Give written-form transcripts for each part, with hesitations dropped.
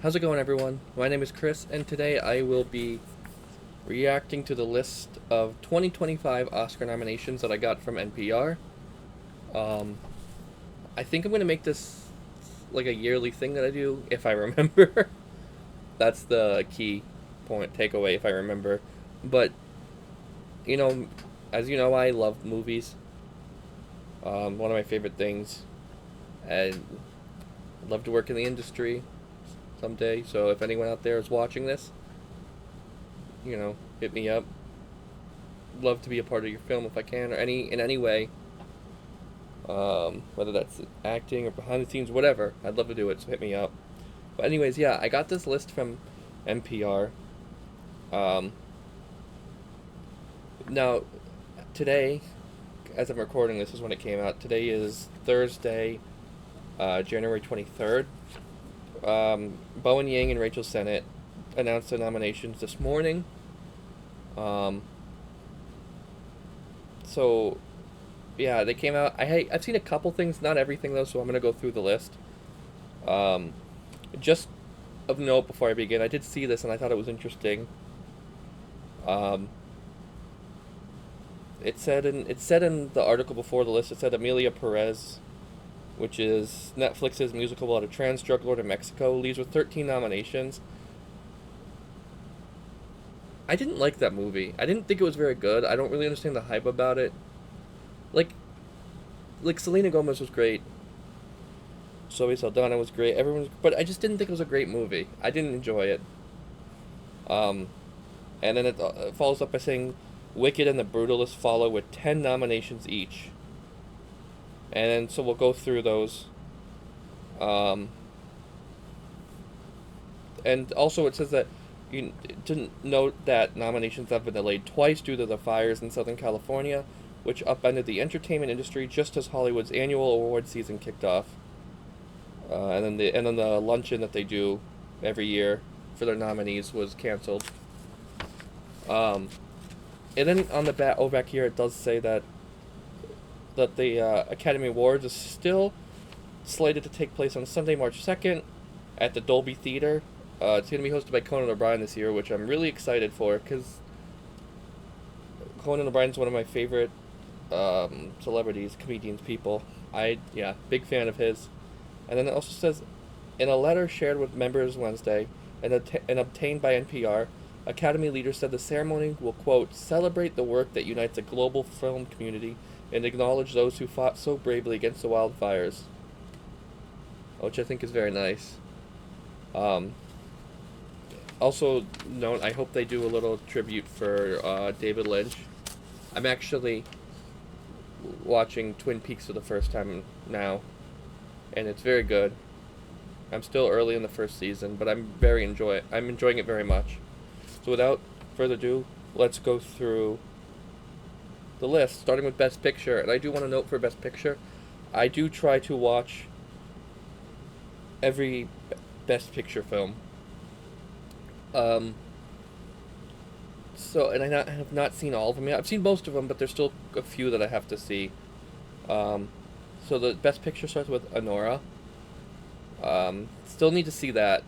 How's it going, everyone? My name is Chris, and today I will be reacting to the list of 2025 Oscar nominations that I got from NPR. Um, I think I'm going to make this like a yearly thing that I do, if I remember. That's the key point, takeaway, if I remember. But, you know, as you know, I love movies. One of my favorite things. And I'd love to work in the industry someday, so if anyone out there is watching this, hit me up. Love to be a part of your film if I can, or in any way. Whether that's acting or behind the scenes, whatever. I'd love to do it. So hit me up. But anyways, yeah, I got this list from NPR. Um, Now, today, as I'm recording this, is when it came out. Today is Thursday, January 23rd. Bowen Yang and Rachel Sennett announced the nominations this morning. Um, so yeah, they came out. I've seen a couple things, not everything though, so I'm gonna go through the list. Um, just of note before I begin, I did see this and I thought it was interesting. Um, it said in the article before the list, it said Amelia Perez, which is Netflix's musical about a trans drug lord in Mexico, leads with 13 nominations. I didn't like that movie. I didn't think it was very good. I don't really understand the hype about it. Like, Selena Gomez was great. Zoe Saldana was great. But I just didn't think it was a great movie. I didn't enjoy it. Um, and then it follows up by saying, Wicked and The Brutalist follow with 10 nominations each. And then, so we'll go through those. Um, and also it says that you didn't note that nominations have been delayed twice due to the fires in Southern California, which upended the entertainment industry just as Hollywood's annual award season kicked off. And then the luncheon that they do every year for their nominees was canceled. Um, and then on the back here, it does say that the Academy Awards is still slated to take place on Sunday, March 2nd, at the Dolby Theater. It's going to be hosted by Conan O'Brien this year, which I'm really excited for because Conan O'Brien's one of my favorite celebrities, comedians, people. Big fan of his. And then it also says, in a letter shared with members Wednesday and obtained by NPR, Academy leaders said the ceremony will, quote, celebrate the work that unites a global film community and acknowledge those who fought so bravely against the wildfires, which I think is very nice. Um, Also, note, I hope they do a little tribute for David Lynch. I'm actually watching Twin Peaks for the first time now, and it's very good. I'm still early in the first season, but I'm enjoying it very much. So without further ado, let's go through the list, starting with Best Picture. And I do want to note for Best Picture, I do try to watch every Best Picture film. Um, and I have not seen all of them yet. I've seen most of them, but there's still a few that I have to see. So the Best Picture starts with Anora. Still need to see that.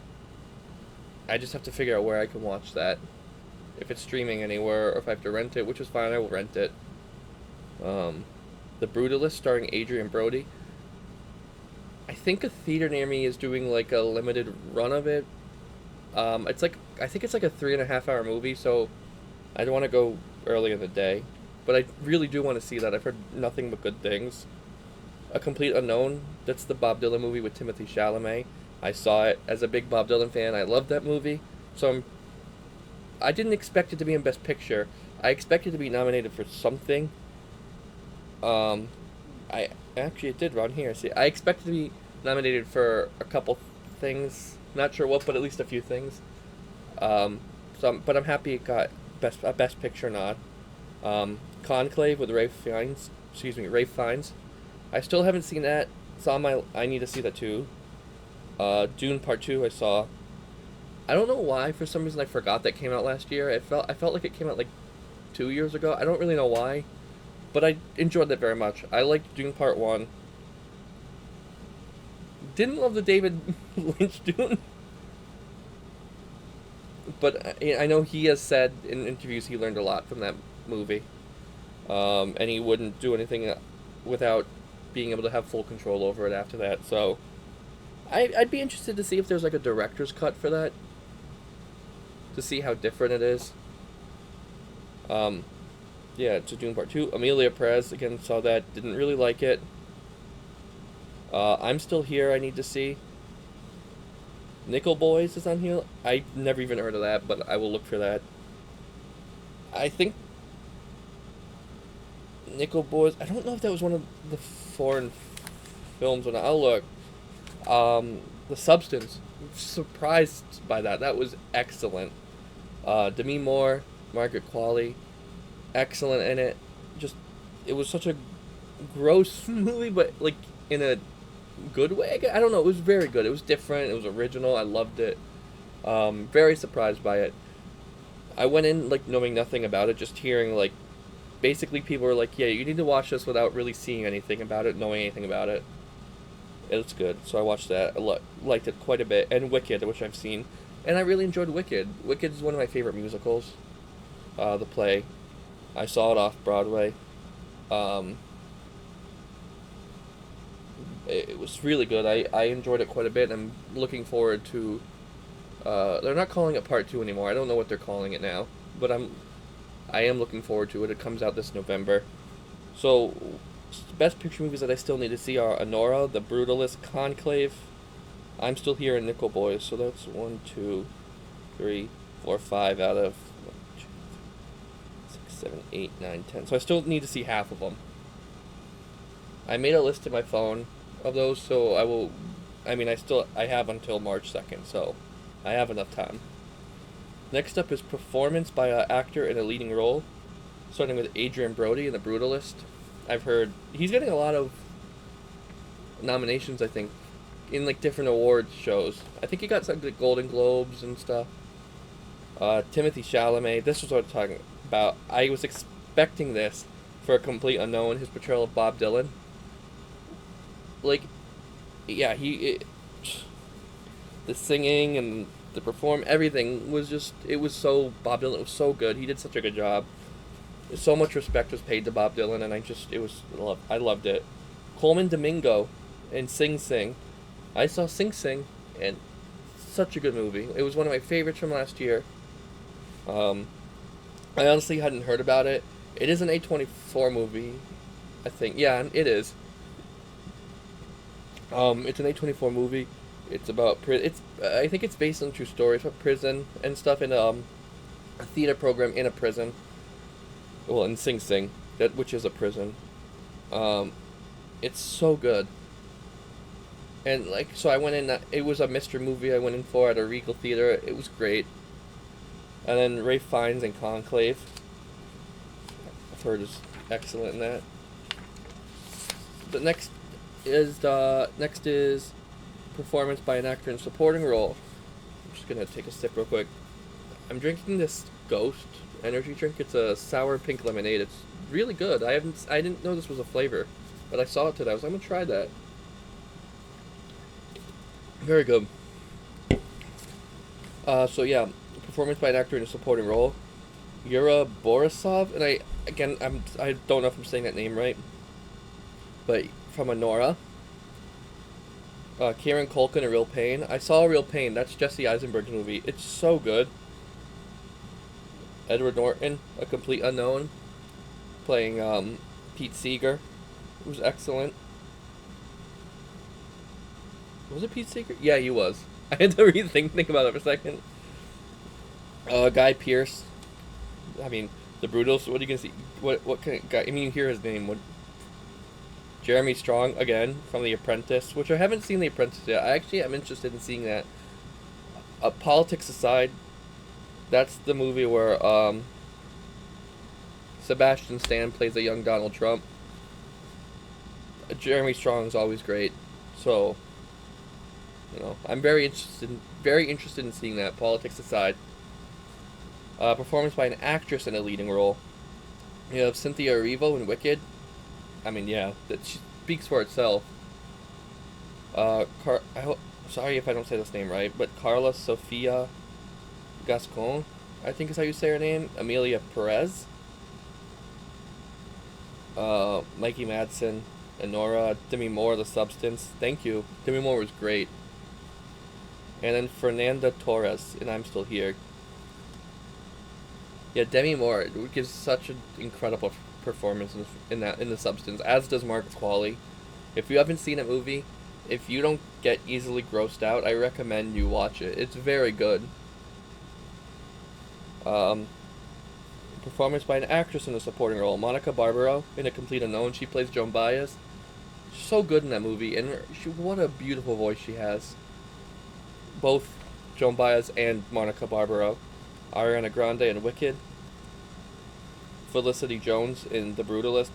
I just have to figure out where I can watch that. If it's streaming anywhere, or if I have to rent it, which is fine, I will rent it. The Brutalist, starring Adrian Brody. I think a theater near me is doing like a limited run of it. I think it's like a 3.5 hour movie, so I don't want to go early in the day. But I really do want to see that. I've heard nothing but good things. A Complete Unknown, that's the Bob Dylan movie with Timothée Chalamet. I saw it as a big Bob Dylan fan. I loved that movie. I didn't expect it to be in Best Picture. I expected to be nominated for something. I actually, it did run here. See, I expected to be nominated for a couple things. Not sure what, but at least a few things. But I'm happy it got a Best Picture nod. Conclave with Ray Fiennes. Ray Fiennes. I still haven't seen that. I need to see that too. Dune Part 2 I saw. I don't know why, for some reason I forgot that came out last year. I felt like it came out like 2 years ago. I don't really know why. But I enjoyed that very much. I liked Dune Part 1. Didn't love the David Lynch Dune. but I know he has said in interviews he learned a lot from that movie, and he wouldn't do anything without being able to have full control over it after that. So I'd be interested to see if there's like a director's cut for that, to see how different it is. Um, yeah, it's a Dune Part 2. Amelia Perez, again, saw that, didn't really like it. I'm Still Here, I need to see. Nickel Boys is on here. I never even heard of that, but I will look for that. I think Nickel Boys, I don't know if that was one of the foreign films or not. I'll look. The Substance. I'm surprised by that. That was excellent. Demi Moore, Margaret Qualley, excellent in it. Just, it was such a gross movie, but like in a good way. I don't know. It was very good. It was different. It was original. I loved it. Very surprised by it. I went in like knowing nothing about it, just hearing like basically people were like, "Yeah, you need to watch this without really seeing anything about it, knowing anything about it." It's good, so I watched that. I liked it quite a bit, and Wicked, which I've seen, and I really enjoyed Wicked. Wicked is one of my favorite musicals. The play, I saw it off Broadway. Um, it was really good. I enjoyed it quite a bit. I'm looking forward to. They're not calling it Part 2 anymore. I don't know what they're calling it now, but I am looking forward to it. It comes out this November. So, best picture movies that I still need to see are Honora, The Brutalist, Conclave, I'm Still Here, and Nickel Boys. So that's 1, 2, 3, 4, 5 out of 1, 2, 6, 7, 8, 9, 10. So I still need to see half of them. I made a list in my phone of those, so I will. I mean, I have until March 2nd, so I have enough time. Next up is performance by an actor in a leading role, starting with Adrian Brody in The Brutalist. I've heard he's getting a lot of nominations, I think, in like different awards shows. I think he got some like Golden Globes and stuff. Timothy Chalamet. This is what I'm talking about. I was expecting this for a complete unknown. His portrayal of Bob Dylan. Like, yeah, the singing and the perform, everything was just, it was so, Bob Dylan was so good. He did such a good job. So much respect was paid to Bob Dylan, and I loved it. Coleman Domingo in Sing Sing. I saw Sing Sing, and such a good movie. It was one of my favorites from last year. I honestly hadn't heard about it. It is an A24 movie, I think. Yeah, it is. It's an A24 movie. It's about I think it's based on true stories about prison and stuff in a theater program in a prison. Well, in Sing Sing, which is a prison. It's so good. And like, so I went in. It was a mystery movie I went in for at a Regal Theater. It was great. And then Ralph Fiennes in Conclave. I've heard is excellent in that. The next is performance by an actor in supporting role. I'm just gonna take a sip real quick. I'm drinking this Ghost energy drink. It's a sour pink lemonade. It's really good. I didn't know this was a flavor, but I saw it today. I was like, I'm gonna try that. Very good. So yeah, performance by an actor in a supporting role. Yura Borisov, and I don't know if I'm saying that name right, but from Honora. Kieran Culkin, A Real Pain. I saw A Real Pain. That's Jesse Eisenberg's movie. It's so good. Edward Norton, A Complete Unknown, playing Pete Seeger. It was excellent. Was it Pete Seeger? Yeah, he was. I had to think about it for a second. Guy Pearce. I mean, The Brutals. What are you gonna see? What kind of guy? I mean, you hear his name. What? Jeremy Strong again from The Apprentice, which I haven't seen The Apprentice yet. I actually am interested in seeing that. Politics aside, that's the movie where Sebastian Stan plays a young Donald Trump. Jeremy Strong's always great, so I'm very interested in seeing that. Politics aside, performance by an actress in a leading role. You have Cynthia Erivo in Wicked. I mean, yeah, that speaks for itself. Sorry if I don't say this name right, but Carla Sofia Gascon, I think is how you say her name. Amelia Perez. Mikey Madsen, Nora, Demi Moore, The Substance. Thank you. Demi Moore was great. And then Fernanda Torres, and I'm Still Here. Yeah, Demi Moore gives such an incredible performance in The Substance, as does Margaret Qualley. If you haven't seen a movie, if you don't get easily grossed out, I recommend you watch it. It's very good. Performance by an actress in a supporting role. Monica Barbaro in A Complete Unknown. She plays Joan Baez. She's so good in that movie, and what a beautiful voice she has. Both Joan Baez and Monica Barbaro. Ariana Grande in Wicked. Felicity Jones in The Brutalist.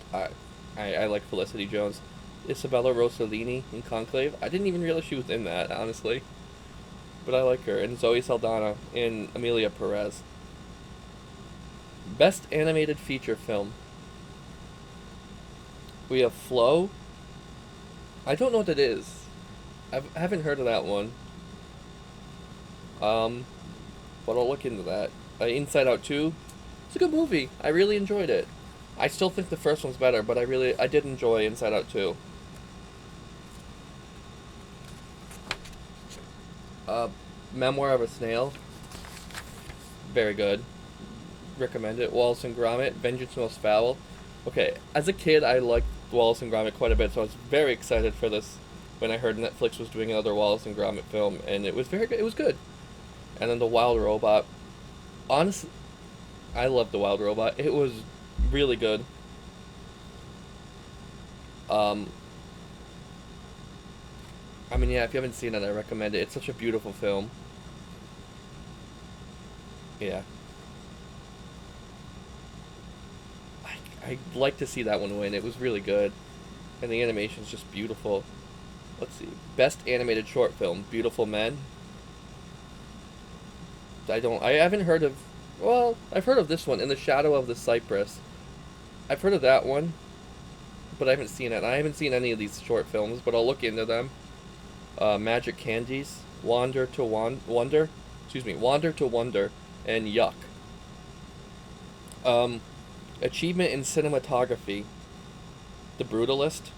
I like Felicity Jones. Isabella Rossellini in Conclave. I didn't even realize she was in that, honestly. But I like her. And Zoe Saldana in Amelia Perez. Best Animated Feature Film. We have Flow. I don't know what that is. I haven't heard of that one. But I'll look into that. Inside Out 2. It's a good movie. I really enjoyed it. I still think the first one's better, but I did enjoy Inside Out 2. Memoir of a Snail. Very good. Recommend it. Wallace and Gromit, Vengeance Most Foul. Okay, as a kid, I liked Wallace and Gromit quite a bit, so I was very excited for this when I heard Netflix was doing another Wallace and Gromit film, and it was very good. It was good. And then The Wild Robot. Honestly, I loved The Wild Robot. It was really good. I mean, yeah, if you haven't seen it, I recommend it. It's such a beautiful film. Yeah. I'd like to see that one win. It was really good. And the animation's just beautiful. Let's see. Best Animated Short Film. Beautiful Men. I haven't heard of... Well, I've heard of this one. In the Shadow of the Cypress. I've heard of that one. But I haven't seen it. I haven't seen any of these short films, but I'll look into them. Magic Candies. Wander to Wonder. Wander to Wonder. And Yuck. Achievement in Cinematography. The Brutalist.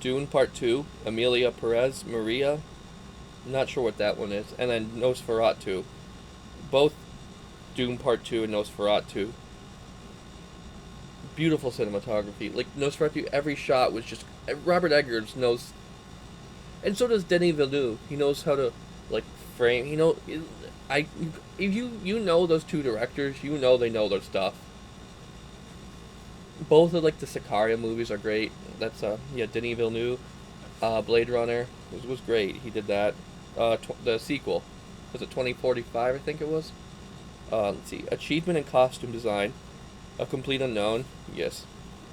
Dune Part 2. Amelia Perez. Maria. I'm not sure what that one is. And then Nosferatu. Both Dune Part 2 and Nosferatu. Beautiful cinematography. Like, Nosferatu, every shot was just... Robert Eggers knows... And so does Denis Villeneuve. He knows how to, like, frame... If you know those two directors, you know they know their stuff. Both of, like, the Sicario movies are great. That's, Denis Villeneuve. Blade Runner was great. He did that. The sequel. Was it 2045, I think it was? Let's see. Achievement in Costume Design. A Complete Unknown. Yes.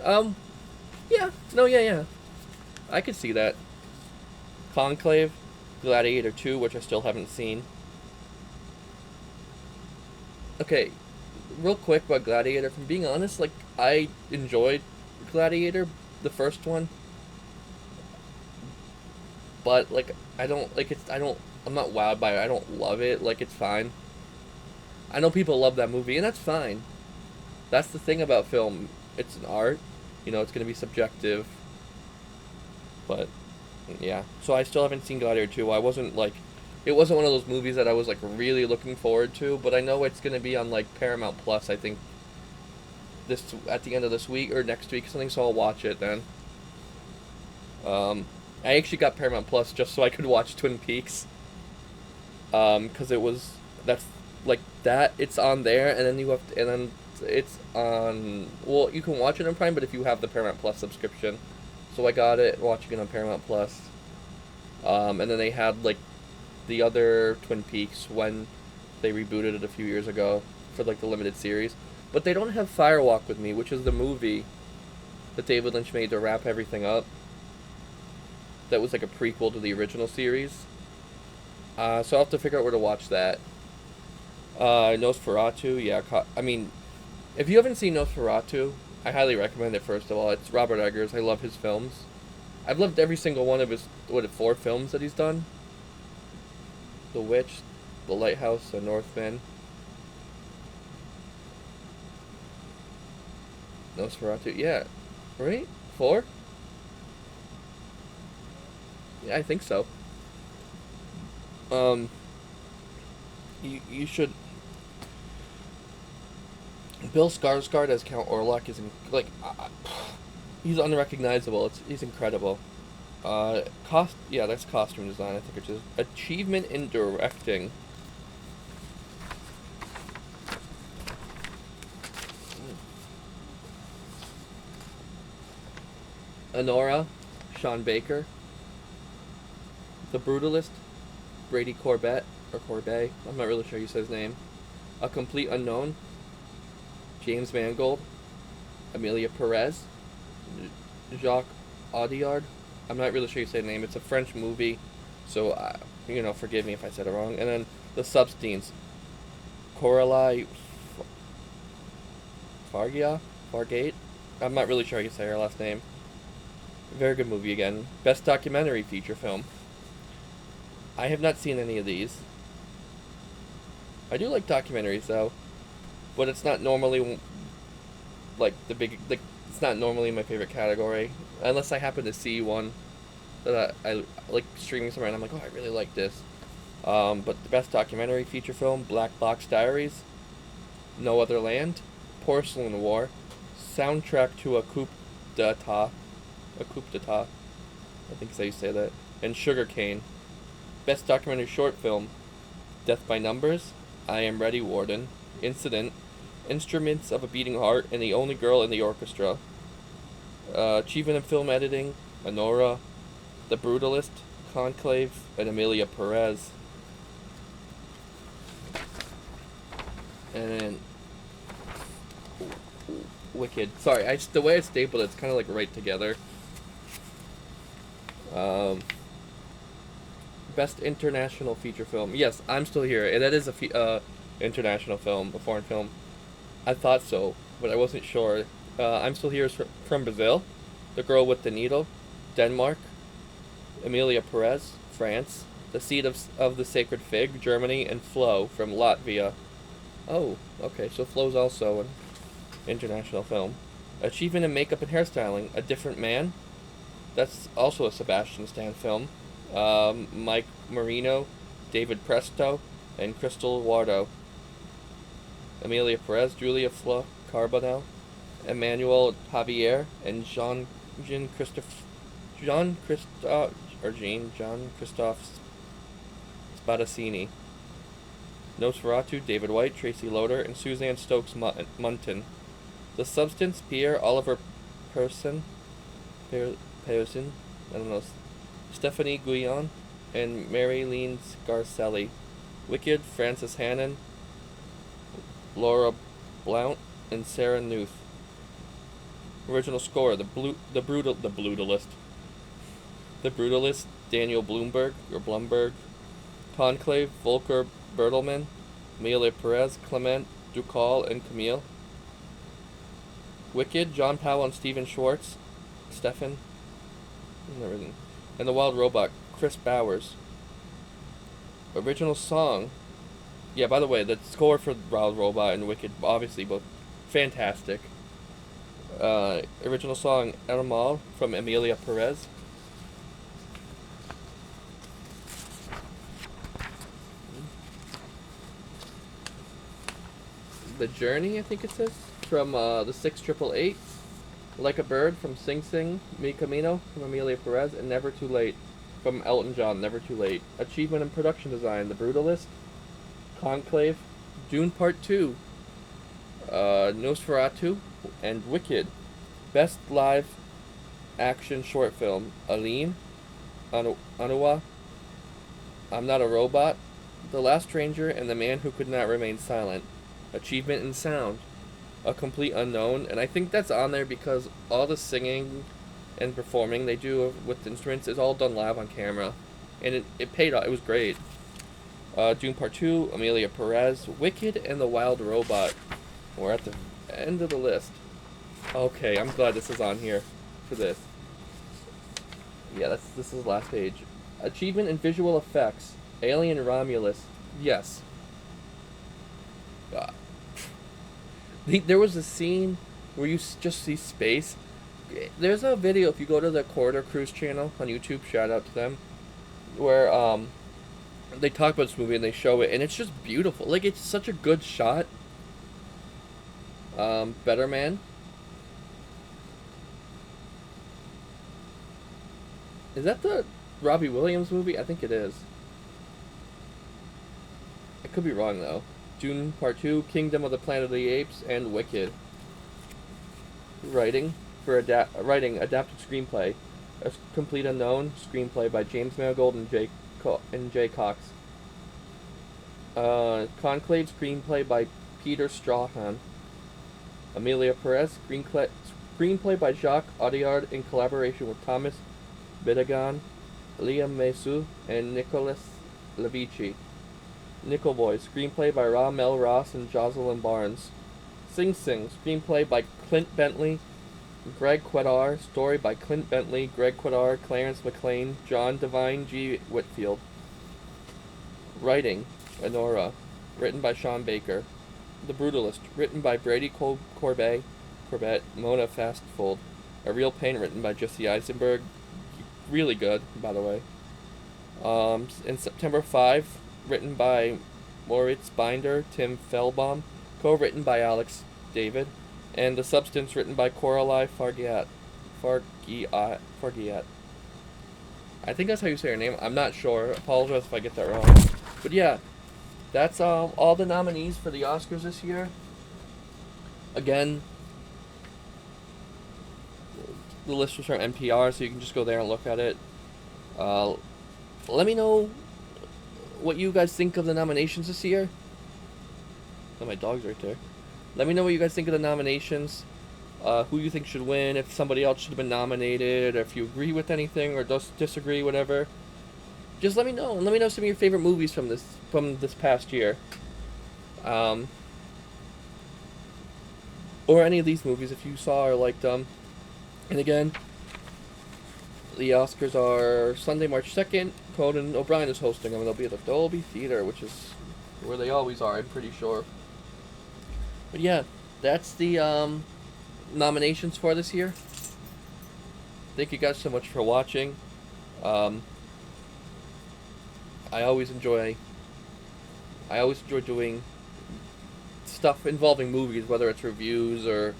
Yeah. No, yeah. I could see that. Conclave. Gladiator 2, which I still haven't seen. Okay. Real quick about Gladiator. From being honest, like, I enjoyed Gladiator, the first one. But, like, I'm not wowed by it. I don't love it. Like, it's fine. I know people love that movie, and that's fine. That's the thing about film. It's an art. It's going to be subjective. But, yeah. So I still haven't seen Gladiator 2. It wasn't one of those movies that I was, like, really looking forward to, but I know it's going to be on, like, Paramount Plus, I think, at the end of this week, or next week, something, so I'll watch it then. I actually got Paramount Plus just so I could watch Twin Peaks. Because it's on there, and then it's on, well, you can watch it on Prime, but if you have the Paramount Plus subscription. So I got it, watching it on Paramount Plus. And then they had, like, the other Twin Peaks when they rebooted it a few years ago for, like, the limited series. But they don't have Firewalk with Me, which is the movie that David Lynch made to wrap everything up. That was, like, a prequel to the original series. So I'll have to figure out where to watch that. Nosferatu, yeah. If you haven't seen Nosferatu, I highly recommend it, first of all. It's Robert Eggers. I love his films. I've loved every single one of his, 4 films that he's done? The Witch, The Lighthouse, The Northman, Nosferatu. Yeah, right? 4? Yeah, I think so. You should. Bill Skarsgård as Count Orlok is he's unrecognizable. He's incredible. That's costume design. I think it's just achievement in directing. Honora, Sean Baker. The Brutalist, Brady Corbett or Corbet. I'm not really sure you say his name. A Complete Unknown, James Mangold, Amelia Perez, Jacques Audiard. I'm not really sure you say the name. It's a French movie, so forgive me if I said it wrong. And then the Substeins, Coralie Fargate. I'm not really sure how you say her last name. Very good movie again. Best documentary feature film. I have not seen any of these. I do like documentaries though, but it's not normally it's not normally my favorite category unless I happen to see one that I like streaming somewhere and I'm like, oh, I really like this. But the best documentary feature film: Black Box Diaries, No Other Land, Porcelain War, soundtrack to a coup d'etat, I think so you say that, and Sugarcane. Best documentary short film: Death by Numbers, I Am Ready, Warden, Incident, Instruments of a Beating Heart, and The Only Girl in the Orchestra. Achievement in film editing: Honora, The Brutalist, Conclave, and Amelia Perez. And then Wicked. Sorry, the way I stapled it's kind of like right together. Best international feature film. Yes, I'm Still Here. And that is a international film, a foreign film. I thought so, but I wasn't sure. I'm Still Here is from Brazil. The Girl with the Needle, Denmark. Amelia Perez, France. The Seed of the Sacred Fig, Germany. And Flow from Latvia. Oh, okay, so Flow's also an international film. Achievement in Makeup and Hairstyling, A Different Man. That's also a Sebastian Stan film. Mike Marino, David Presto, and Crystal Wardo. Amelia Perez, Julia Fla Carbonell, Emmanuel Javier, and Jean Christophe Spadassini. Nosferatu, David White, Tracy Loader, and Suzanne Stokes Munton. The Substance, Pierre Oliver Persson, I don't know, Stephanie Guyon, and Marilyn Scarcelli. Wicked, Frances Hannon, Laura Blount, and Sarah Newth. Original score: The Brutalist, Daniel Blumberg. Conclave, Volker Bertelmann, Amelia Perez, Clement Ducal, and Camille. Wicked, John Powell and Stephen Schwartz. Stefan. And The Wild Robot, Chris Bowers. Original song. Yeah, by the way, the score for Wild Robot and Wicked, obviously both fantastic. Original song, Animal, from Amelia Perez. The Journey, I think it says, from the 6888. Like a Bird from Sing Sing, Mi Camino from Amelia Perez, and Never Too Late from Elton John, Never Too Late. Achievement in Production Design, The Brutalist, Conclave, Dune Part 2, Nosferatu, and Wicked. Best Live Action Short Film, Aline, Anuwa, I'm Not a Robot, The Last Stranger, and The Man Who Could Not Remain Silent. Achievement in Sound, A Complete Unknown, and I think that's on there because all the singing and performing they do with instruments is all done live on camera, and it paid off. It was great. Dune Part 2, Amelia Perez, Wicked, and The Wild Robot. We're at the end of the list. Okay, I'm glad this is on here for this. Yeah, this is the last page. Achievement in Visual Effects, Alien Romulus, Yes. Uh, there was a scene where you just see space. There's a video, if you go to the Corridor Cruise channel on YouTube, shout out to them, where they talk about this movie and they show it, and it's just beautiful. Like, it's such a good shot. Better Man. Is that the Robbie Williams movie? I think it is. I could be wrong though. Dune Part 2, Kingdom of the Planet of the Apes, and Wicked. Writing adapted screenplay. A Complete Unknown screenplay by James Mangold and Jay Cox. Conclave screenplay by Peter Strahan. Amelia Perez screenplay by Jacques Audiard in collaboration with Thomas Bidagan, Liam Mesu, and Nicholas Levici. Nickel Boy screenplay by Mel Ross and Jocelyn Barnes. Sing Sing screenplay by Clint Bentley, Greg Quedar, story by Clint Bentley, Greg Quedar, Clarence McLean, John Devine G. Whitfield. Writing, Honora, written by Sean Baker. The Brutalist, written by Brady Corbett, Mona Fastfold. A Real Pain, written by Jesse Eisenberg. Really good, by the way. In September 5, written by Moritz Binder, Tim Fellbaum, co-written by Alex David, and The Substance, written by Coralie Fargiat. I think that's how you say her name. I'm not sure. Apologize if I get that wrong. But yeah, that's all the nominees for the Oscars this year. Again, the list was from NPR, so you can just go there and look at it. Let me know what you guys think of the nominations this year. Oh, my dog's right there. Let me know what you guys think of the nominations. Who you think should win, if somebody else should have been nominated, or if you agree with anything or disagree, whatever. Just let me know, and let me know some of your favorite movies from this past year. Or any of these movies if you saw or liked them. And again, the Oscars are Sunday, March 2nd. Conan O'Brien is hosting them, and they'll be at the Dolby Theater, which is where they always are, I'm pretty sure. But yeah, that's the nominations for this year. Thank you guys so much for watching. I always enjoy doing stuff involving movies, whether it's reviews or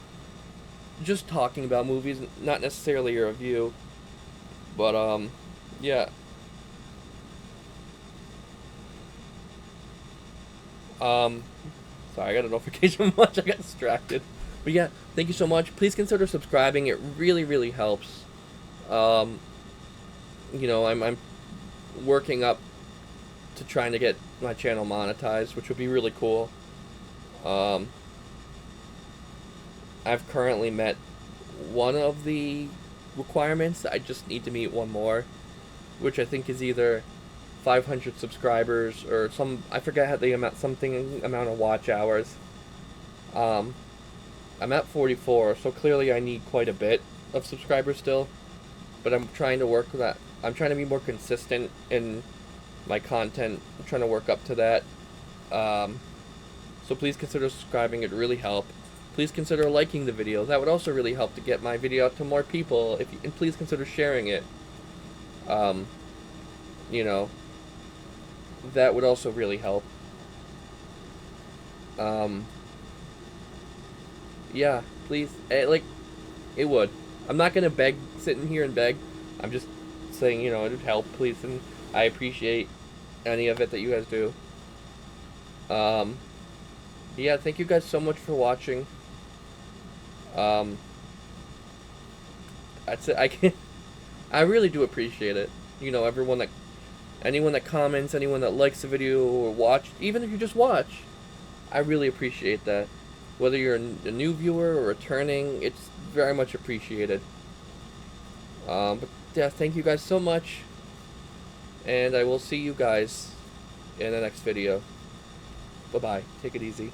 just talking about movies, not necessarily a review. But yeah. Sorry, I got a notification much. I got distracted. But yeah, thank you so much. Please consider subscribing. It really, really helps. I'm working up to trying to get my channel monetized, which would be really cool. I've currently met one of the requirements. I just need to meet one more, which I think is either 500 subscribers or I forget how the amount of watch hours. I'm at 44, so clearly I need quite a bit of subscribers still, but I'm trying to work with that. I'm trying to be more consistent in my content. I'm trying to work up to that. So please consider subscribing. It really helps. Please consider liking the video. That would also really help to get my video out to more people. And please consider sharing it. That would also really help. Yeah, please. It would. I'm not gonna sit in here and beg. I'm just saying, it would help, please, and I appreciate any of it that you guys do. Yeah, thank you guys so much for watching. That's it. I really do appreciate it. Anyone that comments, anyone that likes the video or even if you just watch, I really appreciate that. Whether you're a new viewer or returning, it's very much appreciated. But yeah, thank you guys so much, and I will see you guys in the next video. Bye-bye. Take it easy.